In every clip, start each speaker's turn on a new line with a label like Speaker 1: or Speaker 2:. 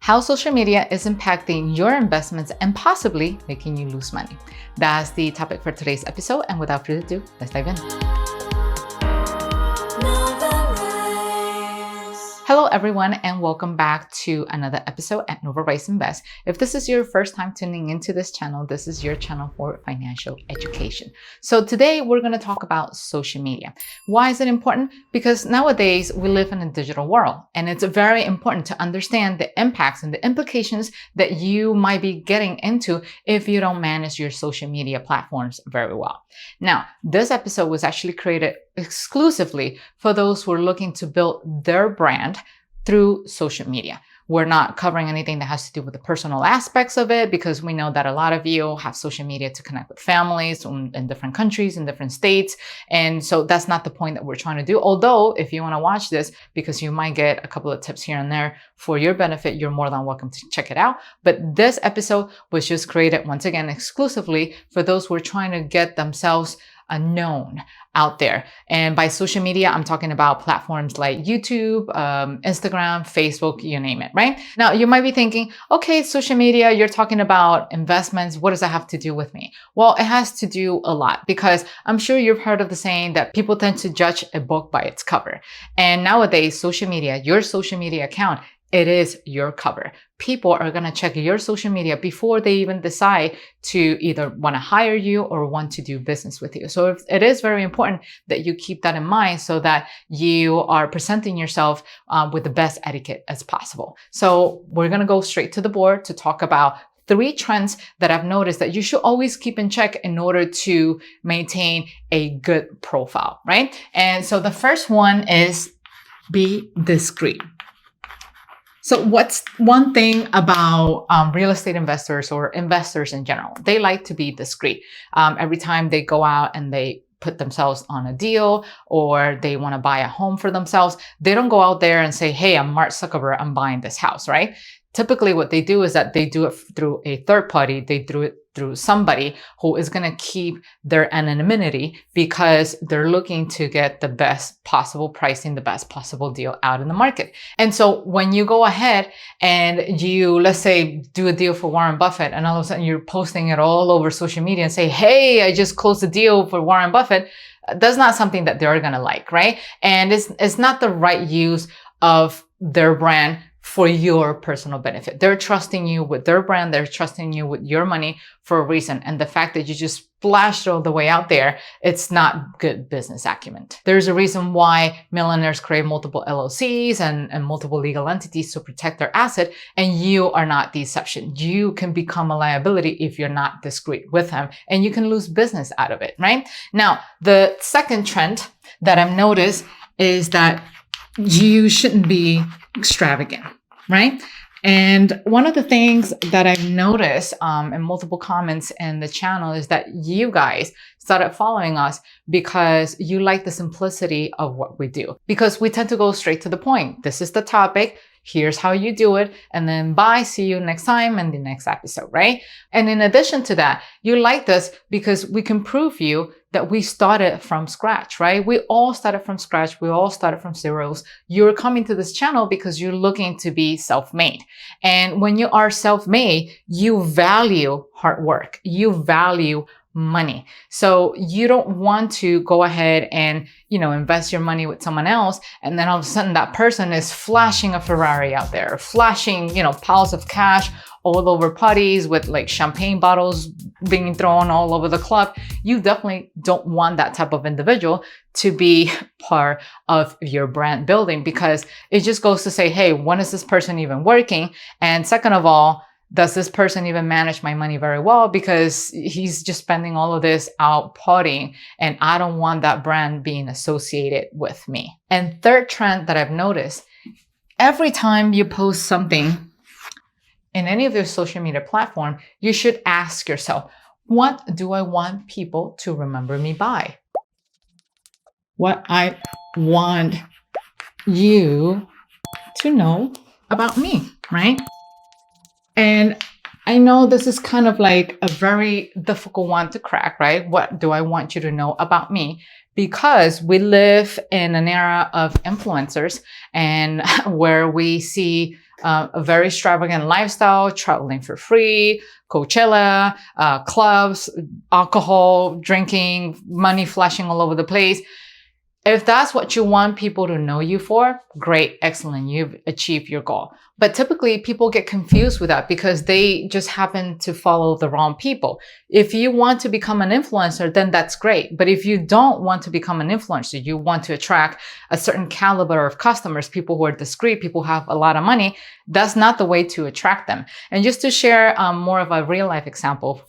Speaker 1: How social media is impacting your investments and possibly making you lose money. That's the topic for today's episode. And without further ado, let's dive in. Hello everyone, and welcome back to another episode at Novarise Invest. If this is your first time tuning into this channel, this is your channel for financial education. So today we're going to talk about social media. Why is it important? Because nowadays we live in a digital world, and it's very important to understand the impacts and the implications that you might be getting into if you don't manage your social media platforms very well. Now, this episode was actually created exclusively for those who are looking to build their brand through social media. We're not covering anything that has to do with the personal aspects of it, because we know that a lot of you have social media to connect with families in different countries, in different states. And so that's not the point that we're trying to do. Although if you want to watch this, because you might get a couple of tips here and there for your benefit, you're more than welcome to check it out. But this episode was just created, once again, exclusively for those who are trying to get themselves known out there. And by social media, I'm talking about platforms like YouTube, Instagram, Facebook, you name it, right? Now, you might be thinking, okay, social media, you're talking about investments. What does that have to do with me? Well, it has to do a lot, because I'm sure you've heard of the saying that people tend to judge a book by its cover. And nowadays, social media, your social media account, it is your cover. People are going to check your social media before they even decide to either want to hire you or want to do business with you. So it is very important that you keep that in mind so that you are presenting yourself with the best etiquette as possible. So we're going to go straight to the board to talk about 3 trends that I've noticed that you should always keep in check in order to maintain a good profile, right? And so the first one is be discreet. So what's one thing about real estate investors or investors in general? They like to be discreet. Every time they go out and they put themselves on a deal or they want to buy a home for themselves, they don't go out there and say, hey, I'm Mark Zuckerberg, I'm buying this house, right? Typically what they do is that they do it through a third party. They do it through somebody who is going to keep their anonymity, because they're looking to get the best possible pricing, the best possible deal out in the market. And so when you go ahead and you, let's say, do a deal for Warren Buffett, and all of a sudden you're posting it all over social media and say, hey, I just closed a deal for Warren Buffett, that's not something that they're going to like, right? And it's not the right use of their brand for your personal benefit. They're trusting you with their brand. They're trusting you with your money for a reason. And the fact that you just splashed all the way out there, it's not good business acumen. There's a reason why millionaires create multiple LLCs and multiple legal entities to protect their asset. And you are not the exception. You can become a liability if you're not discreet with them, and you can lose business out of it, right? Now, the second trend that I've noticed is that you shouldn't be extravagant, right? And one of the things that I've noticed in multiple comments in the channel is that you guys started following us because you like the simplicity of what we do, because we tend to go straight to the point. This is the topic. Here's how you do it. And then bye, see you next time in the next episode, right? And in addition to that, you like this because we can prove you that we started from scratch, right? We all started from scratch. We all started from zeros. You're coming to this channel because you're looking to be self-made. And when you are self-made, you value hard work. You value money. So you don't want to go ahead and, invest your money with someone else. And then all of a sudden that person is flashing a Ferrari out there, flashing, piles of cash all over parties with like champagne bottles being thrown all over the club. You definitely don't want that type of individual to be part of your brand building, because it just goes to say, hey, when is this person even working? And second of all, does this person even manage my money very well? Because he's just spending all of this out partying, and I don't want that brand being associated with me. And third trend that I've noticed, every time you post something in any of your social media platform, you should ask yourself, what do I want people to remember me by? What I want you to know about me, right? And I know this is kind of like a very difficult one to crack, right? What do I want you to know about me? Because we live in an era of influencers, and where we see a very extravagant lifestyle, traveling for free, Coachella, clubs, alcohol, drinking, money flashing all over the place. If that's what you want people to know you for, great, excellent, you've achieved your goal. But typically people get confused with that because they just happen to follow the wrong people. If you want to become an influencer, then that's great. But if you don't want to become an influencer, you want to attract a certain caliber of customers, people who are discreet, people who have a lot of money, that's not the way to attract them. And just to share more of a real life example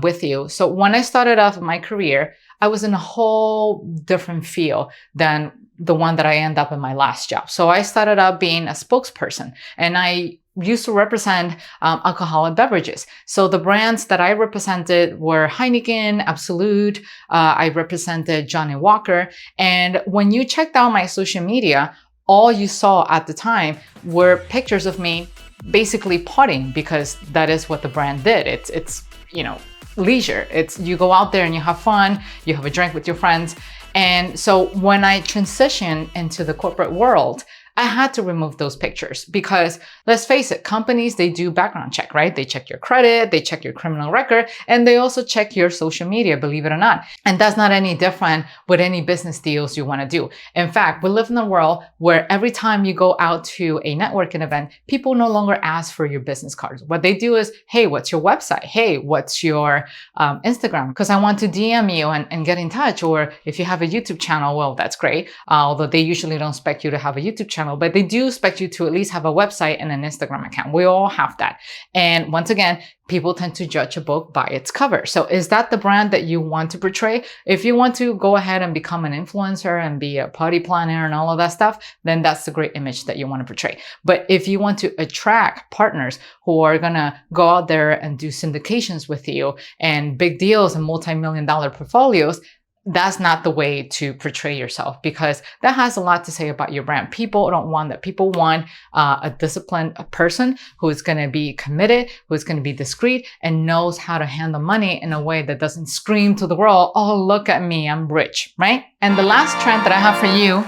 Speaker 1: with you. So when I started off my career, I was in a whole different field than the one that I ended up in my last job. So I started out being a spokesperson, and I used to represent alcoholic beverages. So the brands that I represented were Heineken, Absolute, I represented Johnny Walker. And when you checked out my social media, all you saw at the time were pictures of me basically partying, because that is what the brand did. It's you know, leisure. It's you go out there and you have fun, you have a drink with your friends. And so when I transitioned into the corporate world, I had to remove those pictures because, let's face it, companies, they do background check, right? They check your credit, they check your criminal record, and they also check your social media, believe it or not. And that's not any different with any business deals you want to do. In fact, we live in a world where every time you go out to a networking event, people no longer ask for your business cards. What they do is, hey, what's your website? Hey, what's your Instagram? Because I want to DM you and get in touch. Or if you have a YouTube channel, well, that's great. Although they usually don't expect you to have a YouTube channel, but they do expect you to at least have a website and an Instagram account. We all have that. And once again, people tend to judge a book by its cover. So is that the brand that you want to portray? If you want to go ahead and become an influencer and be a party planner and all of that stuff, then that's the great image that you want to portray. But if you want to attract partners who are going to go out there and do syndications with you and big deals and multi-million-dollar portfolios, that's not the way to portray yourself, because that has a lot to say about your brand. People don't want that. People want a disciplined person who is going to be committed, who is going to be discreet, and knows how to handle money in a way that doesn't scream to the world, oh, look at me, I'm rich, right? And the last trend that I have for you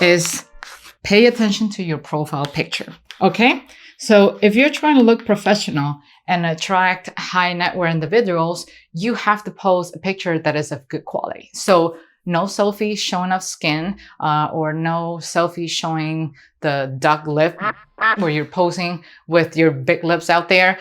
Speaker 1: is pay attention to your profile picture, okay? So if you're trying to look professional and attract high net worth individuals, you have to post a picture that is of good quality. So no selfies showing off skin, or no selfies showing the duck lip where you're posing with your big lips out there.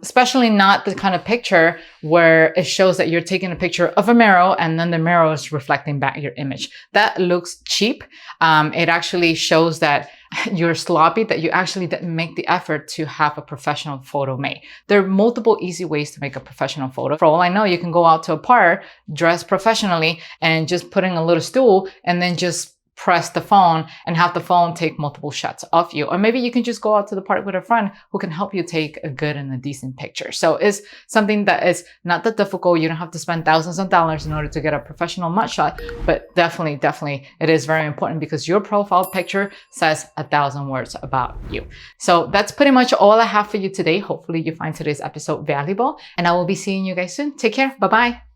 Speaker 1: Especially not the kind of picture where it shows that you're taking a picture of a mirror and then the mirror is reflecting back your image. That looks cheap. It actually shows that you're sloppy, that you actually didn't make the effort to have a professional photo made. There are multiple easy ways to make a professional photo. For all I know, you can go out to a park, dress professionally, and just put in a little stool and then just press the phone and have the phone take multiple shots of you. Or maybe you can just go out to the park with a friend who can help you take a good and a decent picture. So it's something that is not that difficult. You don't have to spend thousands of dollars in order to get a professional mugshot, but definitely it is very important because your profile picture says 1,000 words about you. So that's pretty much all I have for you today. Hopefully you find today's episode valuable, and I will be seeing you guys soon. Take care. Bye-bye.